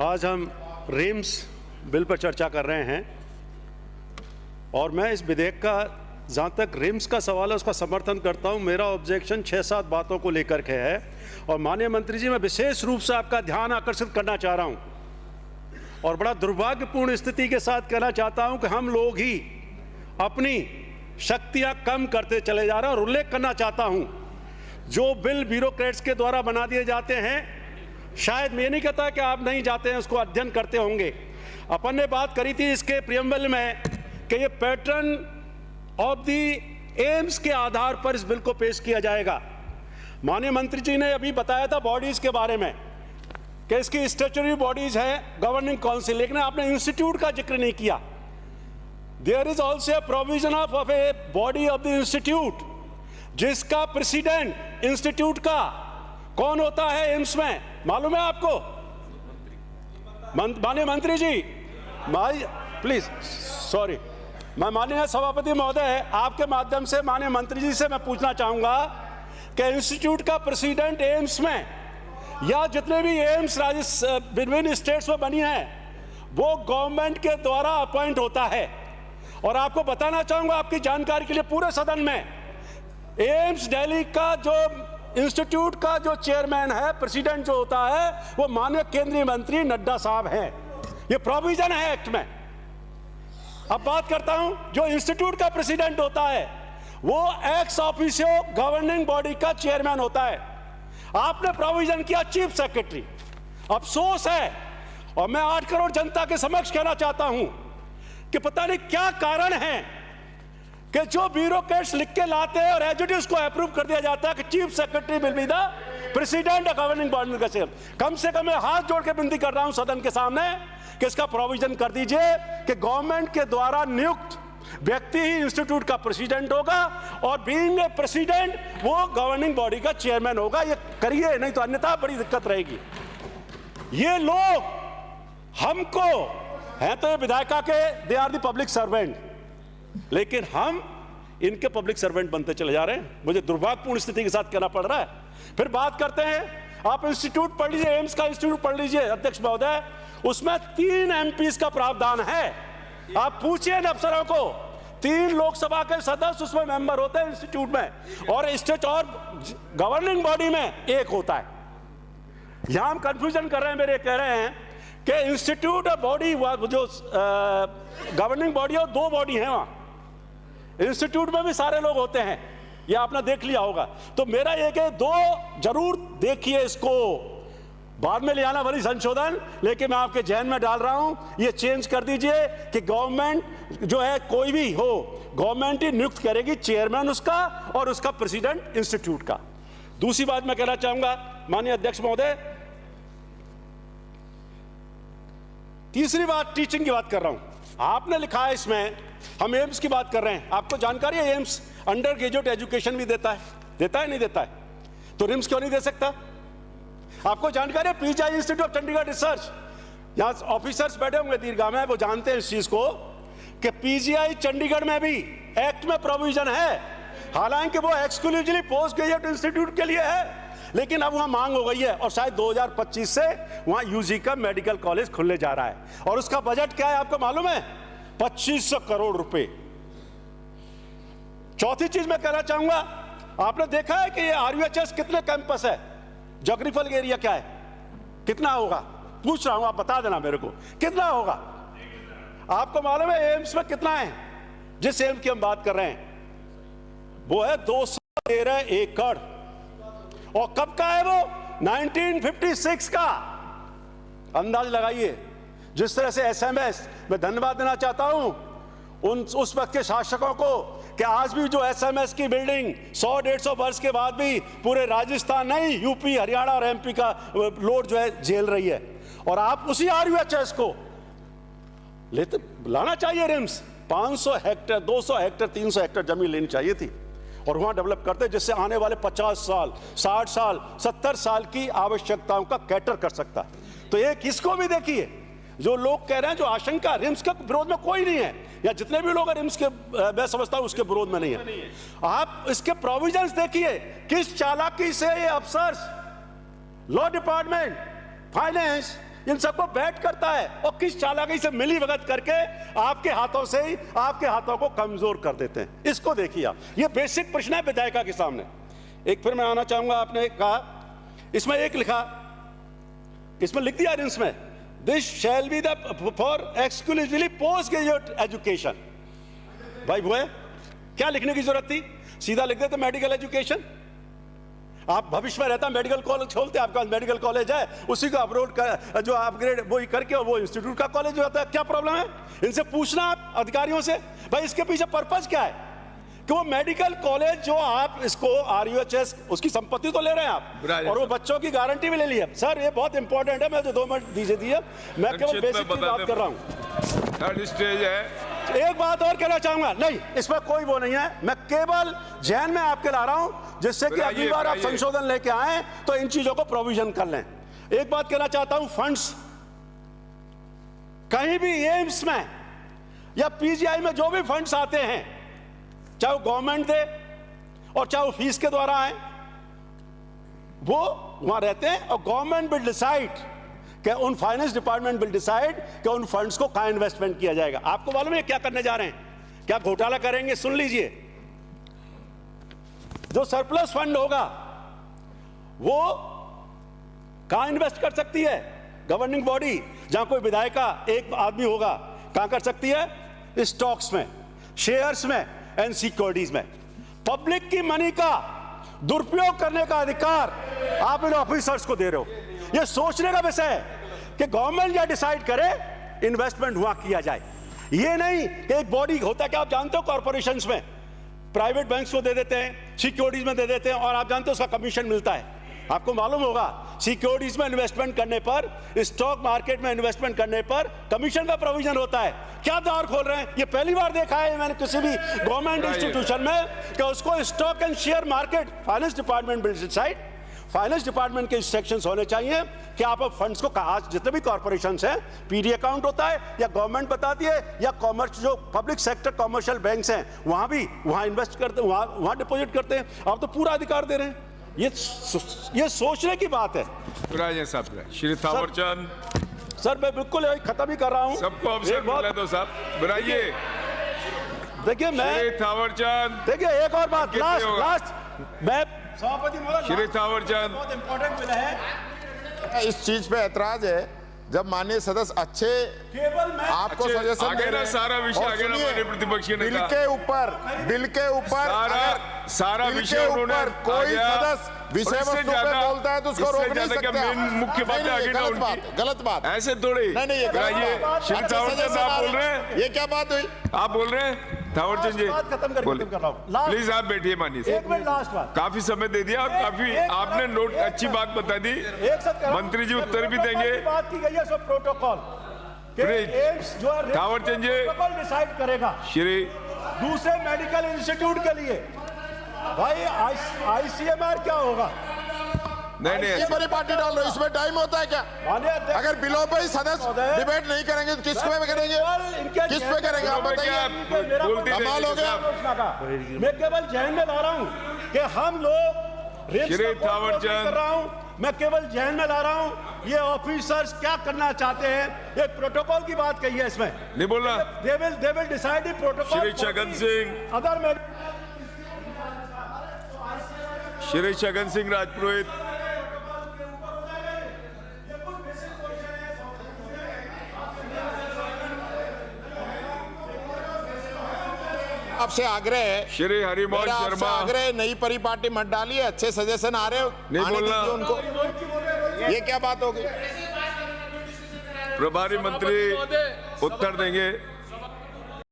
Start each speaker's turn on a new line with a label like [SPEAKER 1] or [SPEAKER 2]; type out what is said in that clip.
[SPEAKER 1] आज हम RIMS bill पर चर्चा कर रहे हैं और मैं इस विधेयक का जहाँ तक रिम्स का सवाल है उसका समर्थन करता हूँ। मेरा ऑब्जेक्शन 6-7 बातों को लेकर के है और माननीय मंत्री जी, मैं विशेष रूप से आपका ध्यान आकर्षित करना चाह रहा हूँ और बड़ा दुर्भाग्यपूर्ण स्थिति के साथ कहना चाहता हूँ कि हम लोग ही अपनी शक्तियाँ कम करते चले जा रहे हैं। और उल्लेख करना चाहता हूँ, जो बिल ब्यूरोक्रेट्स के द्वारा बना दिए जाते हैं, शायद मैं नहीं कहता कि आप नहीं जाते हैं, उसको अध्ययन करते होंगे। अपन ने बात करी थी इसके प्रियम्बल में कि ये पैटर्न ऑफ दी एम्स के आधार पर इस बिल को पेश किया जाएगा। माननीय मंत्री जी ने अभी बताया था बॉडीज के बारे में कि इसकी स्टैट्यूटरी बॉडीज है गवर्निंग काउंसिल, लेकिन आपने इंस्टीट्यूट का जिक्र नहीं किया। There is also a provision of a body of the institute, जिसका प्रेसिडेंट इंस्टीट्यूट का कौन होता है एम्स में, मालूम है आपको? माननीय मंत्री जी, प्लीज सॉरी, मैं माननीय सभापति महोदय आपके माध्यम से माननीय मंत्री जी से मैं पूछना चाहूंगा कि इंस्टीट्यूट का प्रेसिडेंट एम्स में या जितने भी एम्स विभिन्न स्टेट्स में बनी है वो गवर्नमेंट के द्वारा अपॉइंट होता है। और आपको बताना चाहूंगा आपकी जानकारी के लिए पूरे सदन में, एम्स दिल्ली का जो इंस्टीट्यूट का जो चेयरमैन है, प्रेसिडेंट जो होता है, वो माननीय केंद्रीय मंत्री नड्डा साहब हैं। ये प्रोविजन है एक्ट में। अब बात करता हूं, जो इंस्टीट्यूट का प्रेसिडेंट होता है वो एक्स ऑफिसियो गवर्निंग बॉडी का चेयरमैन होता है। आपने प्रोविजन किया चीफ सेक्रेटरी। अफसोस है और मैं 8 करोड़ जनता के समक्ष कहना चाहता हूं कि पता नहीं क्या कारण है कि जो ब्यूरोक्रेट्स लिख के लाते हैं और एज इट इज उसको अप्रूव कर दिया जाता है कि chief secretary will be the president of governing body का चेयरमैन। कम से कम मैं हाथ जोड़ के विनती कर रहा हूं सदन के सामने कि इसका प्रोविजन कर दीजिए कि गवर्नमेंट के द्वारा नियुक्त व्यक्ति ही इंस्टीट्यूट का प्रेसिडेंट होगा और बीइंग ए प्रेसिडेंट वो गवर्निंग बॉडी का चेयरमैन होगा। ये करिए, नहीं तो अन्यथा बड़ी दिक्कत रहेगी। ये लोग हमको हैं तो ये विधायिका के they are the public servant, लेकिन हम इनके पब्लिक सर्वेंट बनते चले जा रहे हैं। मुझे दुर्भाग्यपूर्ण स्थिति के साथ कहना पड़ रहा है। फिर बात करते हैं, आप इंस्टीट्यूट पढ़ लीजिए, एम्स का इंस्टीट्यूट पढ़ लीजिए अध्यक्ष महोदय, उसमें 3 एमपीज का प्रावधान है। आप पूछिए अफसरों को, 3 लोकसभा के सदस्य उसमें मेंबर होते हैं इंस्टीट्यूट में और स्टेट और गवर्निंग बॉडी में 1 होता है। यहां हम कंफ्यूजन कर रहे हैं, मेरे कह रहे हैं कि इंस्टीट्यूट और बॉडी जो गवर्निंग बॉडी है 2 बॉडी है वहां। इंस्टीट्यूट में भी सारे लोग होते हैं, ये आपने देख लिया होगा। तो मेरा एक है 2 जरूर देखिए, इसको बाद में ले आना वाली संशोधन, लेकिन मैं आपके जहन में डाल रहा हूं, ये चेंज कर दीजिए कि गवर्नमेंट जो है कोई भी हो, गवर्नमेंट ही नियुक्त करेगी चेयरमैन उसका और उसका प्रेसिडेंट इंस्टीट्यूट का। दूसरी बात मैं कहना चाहूंगा माननीय अध्यक्ष महोदय, तीसरी बात टीचिंग की बात कर रहा हूं। आपने लिखा है इसमें, हम एम्स की बात कर रहे हैं, आपको जानकारी है एम्स अंडर ग्रेजुएट एजुकेशन भी देता है नहीं देता है? तो रिम्स क्यों नहीं दे सकता? आपको जानकारी है PGI institute of Chandigarh research, यहां ऑफिसर्स बैठे होंगे दीर्घा में, वो जानते हैं इस चीज को कि पीजीआई चंडीगढ़ में भी एक्ट में प्रोविजन है, हालांकि वो एक्सक्लूसिवली पोस्ट ग्रेजुएट इंस्टीट्यूट के लिए है, लेकिन अब वहां मांग हो गई है और शायद 2025 से वहां यूजी का मेडिकल कॉलेज खुलने जा रहा है और उसका बजट क्या है आपको मालूम है? 2500 करोड़ रुपए। चौथी चीज मैं कहना चाहूंगा, आपने देखा है कि ये आरयूएचएस कितने कैंपस है, ज्योग्राफिकल एरिया क्या है, कितना होगा? पूछ रहा हूं, आप बता देना मेरे को कितना होगा। आपको मालूम है एम्स में कितना है? जिस एम्स की हम बात कर रहे हैं वो है 213 एकड़ और कब का है वो? 1956 का। अंदाज लगाइए। जिस तरह से एसएमएस, मैं धन्यवाद देना चाहता हूं उस वक्त के शासकों को कि आज भी जो एसएमएस की बिल्डिंग 100-150 वर्ष के बाद भी पूरे राजस्थान नहीं, यूपी, हरियाणा और एमपी का लोड जो है झेल रही है, और आप उसी आरयूएचएस को लेते लाना चाहिए। रिम्स 500 हेक्टेयर, 200 हेक्टेयर, 300 हेक्टेयर जमीन लेनी चाहिए थी और वहां डेवलप करते, जिससे आने वाले 50 साल, 60 साल, 70 साल की आवश्यकताओं का कैटर कर सकता। तो एक इसको भी देखिए, जो लोग कह रहे हैं, जो आशंका, रिम्स के विरोध में कोई नहीं है, या जितने भी लोग रिम्स के मैं समझता हूं उसके विरोध में नहीं है। आप इसके प्रोविजंस देखिए, किस चालाकी से ये अफसर्स, लॉ डिपार्टमेंट, फाइनेंस, इन सबको बैट करता है और किस चालाकी से मिली भगत करके आपके हाथों से ही आपके हाथों को कमजोर कर देते हैं। इसको देखिए आप, ये बेसिक प्रश्न है विधायिका के सामने। एक फिर मैं आना चाहूंगा, आपने कहा इसमें एक लिखा, इसमें लिख दिया इसमें, this shall be the for exclusively post graduate education. भाई वो है क्या लिखने की जरूरत थी, सीधा लिख देते मेडिकल एजुकेशन। आप भविष्य में रहता मेडिकल कॉलेज खोलते, आपका मेडिकल कॉलेज है उसी को अपलोड कर, जो अपग्रेड वो करके वो इंस्टीट्यूट का कॉलेज होता है। क्या प्रॉब्लम है, इनसे पूछना आप अधिकारियों से। भाई इसके पीछे पर्पस क्या है कि वो मेडिकल कॉलेज जो आप इसको RUHS उसकी संपत्ति तो ले रहे हैं आप, और वो बच्चों की गारंटी भी ले ली है। सर ये बहुत इंपॉर्टेंट है, मैं जो 2 मिनट दीजिए, मैं केवल बेसिक की बात कर रहा हूँ।
[SPEAKER 2] थर्ड स्टेज है।
[SPEAKER 1] एक बात और कहना चाहूंगा, नहीं इसमें कोई वो नहीं है, मैं केवल जहन में आपके ला रहा हूं जिससे कि अगली बार आप संशोधन लेके आए तो इन चीजों को प्रोविजन कर लें। एक बात कहना चाहता हूं, फंड्स कहीं भी एम्स में या PGI में जो भी फंड्स आते हैं, चाहे वो गवर्नमेंट दे और चाहे वो फीस के द्वारा आए, वो वहां रहते हैं और गवर्नमेंट विल डिसाइड कि उन फाइनेंस डिपार्टमेंट विल डिसाइड कि उन फंड्स को कहां इन्वेस्टमेंट किया जाएगा। आपको मालूम है क्या करने जा रहे हैं, क्या घोटाला करेंगे, सुन लीजिए। जो सरप्लस फंड होगा वो कहां इन्वेस्ट कर सकती है गवर्निंग बॉडी, जहां कोई विधायिका एक आदमी होगा, कहां कर सकती है, स्टॉक्स में, शेयर्स में एंड सिक्योरिटीज में। पब्लिक की मनी का दुरुपयोग करने का अधिकार आप इन ऑफिसर्स को दे रहे हो। यह सोचने का विषय है कि गवर्नमेंट या डिसाइड करे इन्वेस्टमेंट वहां किया जाए, ये नहीं कि एक बॉडी होता है कि आप जानते हो कॉर्पोरेशंस में प्राइवेट बैंक्स को दे देते हैं, सिक्योरिटीज में दे देते हैं और आप जानते हो उसका कमीशन मिलता है। आपको मालूम होगा सिक्योरिटीज में इन्वेस्टमेंट करने पर, स्टॉक मार्केट में इन्वेस्टमेंट करने पर कमीशन का प्रोविजन होता है। क्या द्वार खोल रहे हैं, ये पहली बार देखा है मैंने किसी भी गवर्नमेंट इंस्टीट्यूशन में कि उसको stock and share market finance department will decide. Finance department के इंस्ट्रक्शंस होने चाहिए कि आप फंड्स को कहा, जितने भी कॉर्पोरेशंस हैं PD अकाउंट होता है या गवर्नमेंट बताती है या कॉमर्स जो पब्लिक सेक्टर कमर्शियल बैंक्स हैं वहां भी वहां इन्वेस्ट करते हैं, वहां डिपॉजिट करते हैं। आप तो पूरा अधिकार दे रहे हैं, ये सोचने की बात है।
[SPEAKER 2] श्री थावरचंद
[SPEAKER 1] सर मैं बिल्कुल खत्म ही कर रहा हूं,
[SPEAKER 2] सबको अवसर मिला दो साहब, बुराइए।
[SPEAKER 1] देखिए मैं
[SPEAKER 2] श्री थावरचंद,
[SPEAKER 1] देखिए एक और बात, लास्ट मैं सभापति महोदय,
[SPEAKER 2] श्री थावरचंद
[SPEAKER 1] बहुत इंपॉर्टेंट बिल है।
[SPEAKER 3] इस चीज पे ऐतराज है जब माननीय सदस्य अच्छे
[SPEAKER 1] केवल मैं
[SPEAKER 3] आपको सजेशन
[SPEAKER 2] आगे
[SPEAKER 3] दे
[SPEAKER 2] ना
[SPEAKER 3] रहे
[SPEAKER 2] सारा विषय
[SPEAKER 3] और
[SPEAKER 2] आगे ना
[SPEAKER 3] सुनिए,
[SPEAKER 2] हमारे प्रतिपक्षी ने
[SPEAKER 3] बिल
[SPEAKER 2] कहा
[SPEAKER 3] के ऊपर
[SPEAKER 2] सारा
[SPEAKER 3] बिल
[SPEAKER 2] विषय
[SPEAKER 3] के
[SPEAKER 2] उन्होंने
[SPEAKER 3] ऊपर कोई
[SPEAKER 2] आगे
[SPEAKER 3] सदस्य विषय
[SPEAKER 2] और इससे
[SPEAKER 3] वस्तु पे
[SPEAKER 2] ज्यादा-
[SPEAKER 3] बोलता है तो उसको
[SPEAKER 2] इससे
[SPEAKER 3] रोक नहीं
[SPEAKER 2] ज्यादा
[SPEAKER 3] सकते
[SPEAKER 2] क्या
[SPEAKER 3] आप।
[SPEAKER 2] मेन मुख्य बात
[SPEAKER 3] नहीं,
[SPEAKER 2] आगे
[SPEAKER 3] ये
[SPEAKER 2] ना
[SPEAKER 3] गलत
[SPEAKER 2] उनकी।
[SPEAKER 3] बात, गलत बात।
[SPEAKER 2] ऐसे थोड़ी
[SPEAKER 3] नहीं ये गलत
[SPEAKER 2] बुराइए।
[SPEAKER 3] बात।
[SPEAKER 2] श्री
[SPEAKER 3] अच्छे
[SPEAKER 2] थावरचंद
[SPEAKER 3] सजेशन
[SPEAKER 2] आप
[SPEAKER 3] आ
[SPEAKER 2] बोल
[SPEAKER 3] रहे
[SPEAKER 2] रहे
[SPEAKER 3] हैं।
[SPEAKER 2] हैं,
[SPEAKER 3] ये क्या बात हुई?
[SPEAKER 2] आप बोल रहे हैं थावरचंद जी,
[SPEAKER 1] बात खत्म करके
[SPEAKER 2] बोलिए।
[SPEAKER 1] खत्म कर रहा हूं। लास्ट-
[SPEAKER 2] प्लीज आप बैठिए मानिए,
[SPEAKER 1] एक मिनट लास्ट बात,
[SPEAKER 2] काफी समय दे दिया और काफी आपने नोट अच्छी बात बता दी।
[SPEAKER 1] एक साथ करो।
[SPEAKER 2] मंत्री जी उत्तर भी
[SPEAKER 1] प्रोटोकॉल
[SPEAKER 2] देंगे।
[SPEAKER 1] की बात की गई है, सब प्रोटोकॉल कि
[SPEAKER 2] प्लीज।
[SPEAKER 1] एम्स जो है
[SPEAKER 2] थावरचंद जी।
[SPEAKER 1] प्रोटोकॉल डिसाइड करेगा
[SPEAKER 2] श्री
[SPEAKER 1] दूसरे मेडिकल इंस्टीट्यूट के लिए। भाई ICMR क्या होगा,
[SPEAKER 2] नहीं
[SPEAKER 3] ये बड़ी पार्टी डाल रहे हो, इसमें टाइम होता है क्या?
[SPEAKER 1] माननीय अध्यक्ष,
[SPEAKER 3] अगर बिलों पे ही सदस्य डिबेट नहीं करेंगे तो किस पे करेंगे? किस पे करेंगे आप बताइए?
[SPEAKER 2] बोलती
[SPEAKER 3] कमाल हो गया।
[SPEAKER 1] मैं केवल जहन में ला रहा हूं कि हम लोग रिम्स
[SPEAKER 2] श्री
[SPEAKER 1] का कोई
[SPEAKER 2] थावरचंद।
[SPEAKER 1] प्रॉब्लम कर रहा हूं, मैं केवल जहन में ला रहा हूं ये ऑफिसर्स क्या करना चाहते हैं। एक प्रोटोकॉल की बात कही है इसमें,
[SPEAKER 2] नहीं बोलना।
[SPEAKER 1] they will decide the protocol
[SPEAKER 2] Shri Chhagan Singh,
[SPEAKER 1] other
[SPEAKER 2] Shri Chhagan Singh Rajpurohit,
[SPEAKER 3] आपसे आग्रह है,
[SPEAKER 2] श्री हरिमोहन
[SPEAKER 3] मेरा आपसे
[SPEAKER 2] शर्मा,
[SPEAKER 3] आग्रह है, नई परिपाटी मत डालिए, अच्छे सजेशन आ रहे हो,
[SPEAKER 2] नहीं
[SPEAKER 3] आने
[SPEAKER 2] बोलना।
[SPEAKER 3] दीजिए उनको। ये क्या बात होगी?
[SPEAKER 2] प्रभारी मंत्री उत्तर देंगे।